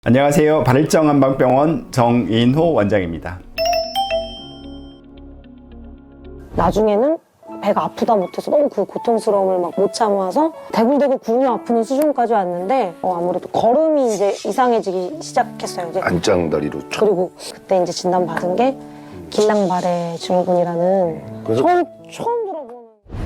안녕하세요. 발일정한방병원 정인호 원장입니다. 나중에는 배가 아프다 못해서 너무 그 고통스러움을 막 못 참아서 대굴대굴 굴며 아프는 수준까지 왔는데 아무래도 걸음이 이제 이상해지기 시작했어요. 이제. 안짱다리로 촥. 그리고 그때 이제 진단받은 게 길랑바레 증후군이라는 그래서- 처음 들어보는.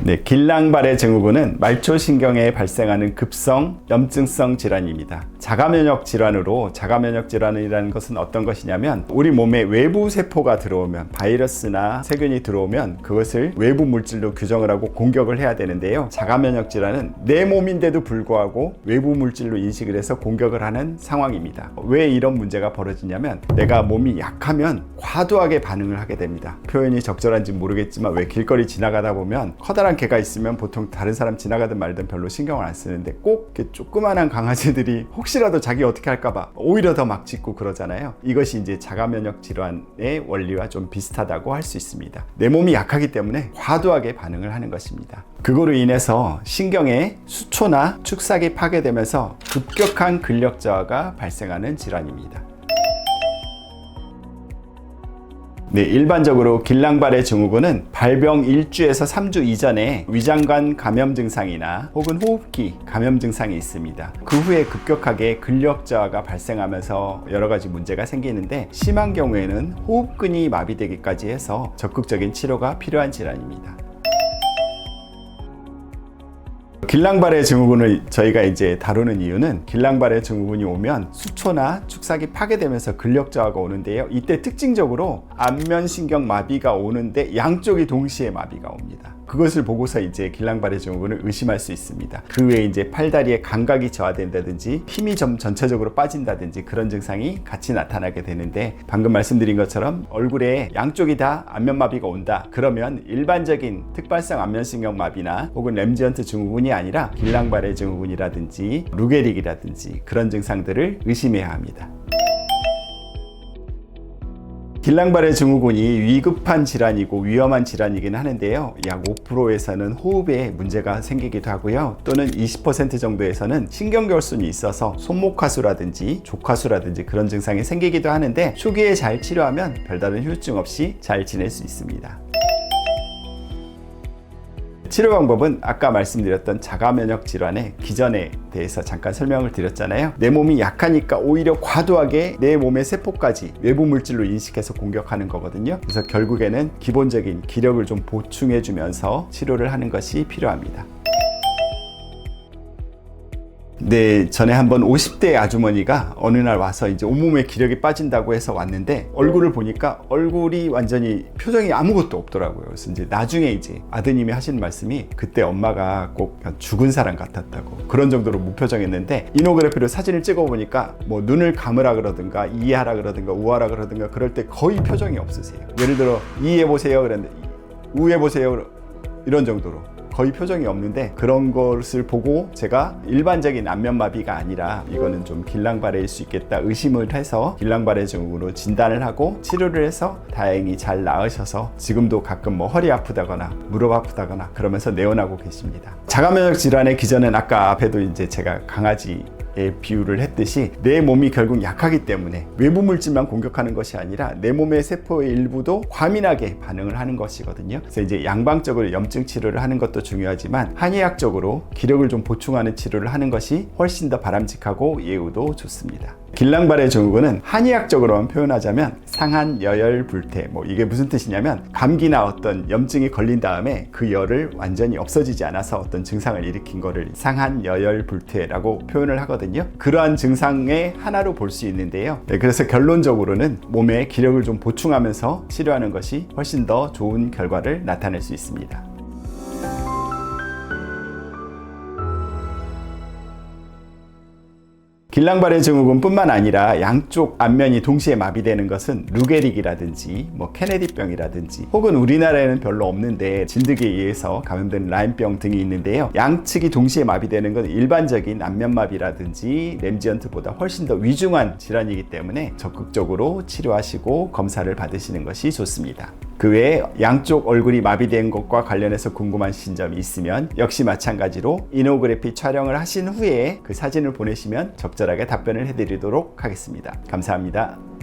네, 길랑바레 증후군은 말초신경에 발생하는 급성 염증성 질환입니다. 자가면역 질환으로, 자가면역 질환이라는 것은 어떤 것이냐면 우리 몸에 외부 세포가 들어오면, 바이러스나 세균이 들어오면 그것을 외부 물질로 규정을 하고 공격을 해야 되는데요. 자가면역 질환은 내 몸인데도 불구하고 외부 물질로 인식을 해서 공격을 하는 상황입니다. 왜 이런 문제가 벌어지냐면 내가 몸이 약하면 과도하게 반응을 하게 됩니다. 표현이 적절한지 모르겠지만 왜 길거리 지나가다 보면 커다란 개가 있으면 보통 다른 사람 지나가든 말든 별로 신경을 안 쓰는데 꼭 이렇게 조그만한 강아지들이 혹시라도 자기 어떻게 할까봐 오히려 더 막 짖고 그러잖아요. 이것이 이제 자가면역 질환의 원리와 좀 비슷하다고 할 수 있습니다. 내 몸이 약하기 때문에 과도하게 반응을 하는 것입니다. 그거로 인해서 신경의 수초나 축삭이 파괴되면서 급격한 근력 저하가 발생하는 질환입니다. 네, 일반적으로 길랑바레 증후군은 발병 1주에서 3주 이전에 위장관 감염 증상이나 혹은 호흡기 감염 증상이 있습니다. 그 후에 급격하게 근력 저하가 발생하면서 여러 가지 문제가 생기는데 심한 경우에는 호흡근이 마비되기까지 해서 적극적인 치료가 필요한 질환입니다. 길랑바레 증후군을 저희가 이제 다루는 이유는 길랑바레 증후군이 오면 수초나 축삭이 파괴되면서 근력 저하가 오는데요. 이때 특징적으로 안면신경 마비가 오는데 양쪽이 동시에 마비가 옵니다. 그것을 보고서 이제 길랑바레 증후군을 의심할 수 있습니다. 그 외에 이제 팔다리의 감각이 저하된다든지 힘이 좀 전체적으로 빠진다든지 그런 증상이 같이 나타나게 되는데 방금 말씀드린 것처럼 얼굴에 양쪽이 다 안면마비가 온다. 그러면 일반적인 특발성 안면신경 마비나 혹은 램지언트 증후군이 아니라 길랑바레 증후군이라든지 루게릭이라든지 그런 증상들을 의심해야 합니다. 길랑바레 증후군이 위급한 질환이고 위험한 질환이긴 하는데요. 약 5%에서는 호흡에 문제가 생기기도 하고요. 또는 20% 정도에서는 신경결손이 있어서 손목하수라든지 족하수라든지 그런 증상이 생기기도 하는데 초기에 잘 치료하면 별다른 후유증 없이 잘 지낼 수 있습니다. 치료 방법은 아까 말씀드렸던 자가면역 질환의 기전에 대해서 잠깐 설명을 드렸잖아요. 내 몸이 약하니까 오히려 과도하게 내 몸의 세포까지 외부 물질로 인식해서 공격하는 거거든요. 그래서 결국에는 기본적인 기력을 좀 보충해 주면서 치료를 하는 것이 필요합니다. 네, 전에 한번 50대 아주머니가 어느 날 와서 이제 온몸에 기력이 빠진다고 해서 왔는데 얼굴을 보니까 얼굴이 완전히 표정이 아무것도 없더라고요. 그래서 이제 나중에 이제 아드님이 하신 말씀이 그때 엄마가 꼭 죽은 사람 같았다고 그런 정도로 무표정했는데 이노그래피로 사진을 찍어 보니까 뭐 눈을 감으라 그러든가 이해하라 그러든가 우하라 그러든가 그럴 때 거의 표정이 없으세요. 예를 들어 이해해 보세요 그랬는데 우해 보세요 이런 정도로 거의 표정이 없는데 그런 것을 보고 제가 일반적인 안면마비가 아니라 이거는 좀 길랑바레일 수 있겠다 의심을 해서 길랑바레 증후군으로 진단을 하고 치료를 해서 다행히 잘 나으셔서 지금도 가끔 뭐 허리 아프다거나 무릎 아프다거나 그러면서 내원하고 계십니다. 자가면역 질환의 기전은 아까 앞에도 이제 제가 강아지 비유를 했듯이 내 몸이 결국 약하기 때문에 외부 물질만 공격하는 것이 아니라 내 몸의 세포의 일부도 과민하게 반응을 하는 것이거든요. 그래서 이제 양방적으로 염증 치료를 하는 것도 중요하지만 한의학적으로 기력을 좀 보충하는 치료를 하는 것이 훨씬 더 바람직하고 예후도 좋습니다. 길랑바레 증후군은 한의학적으로만 표현하자면 상한여열불태, 뭐 이게 무슨 뜻이냐면 감기나 어떤 염증이 걸린 다음에 그 열을 완전히 없어지지 않아서 어떤 증상을 일으킨 거를 상한여열불태라고 표현을 하거든요. 그러한 증상의 하나로 볼 수 있는데요. 네, 그래서 결론적으로는 몸에 기력을 좀 보충하면서 치료하는 것이 훨씬 더 좋은 결과를 나타낼 수 있습니다. 길랑바레 증후군뿐만 아니라 양쪽 안면이 동시에 마비되는 것은 루게릭이라든지 뭐 케네디병이라든지 혹은 우리나라에는 별로 없는데 진드기에 의해서 감염된 라임병 등이 있는데요. 양측이 동시에 마비되는 건 일반적인 안면마비라든지 램지언트보다 훨씬 더 위중한 질환이기 때문에 적극적으로 치료하시고 검사를 받으시는 것이 좋습니다. 그 외에 양쪽 얼굴이 마비된 것과 관련해서 궁금하신 점이 있으면 역시 마찬가지로 이노그래피 촬영을 하신 후에 그 사진을 보내시면 적절하게 답변을 해드리도록 하겠습니다. 감사합니다.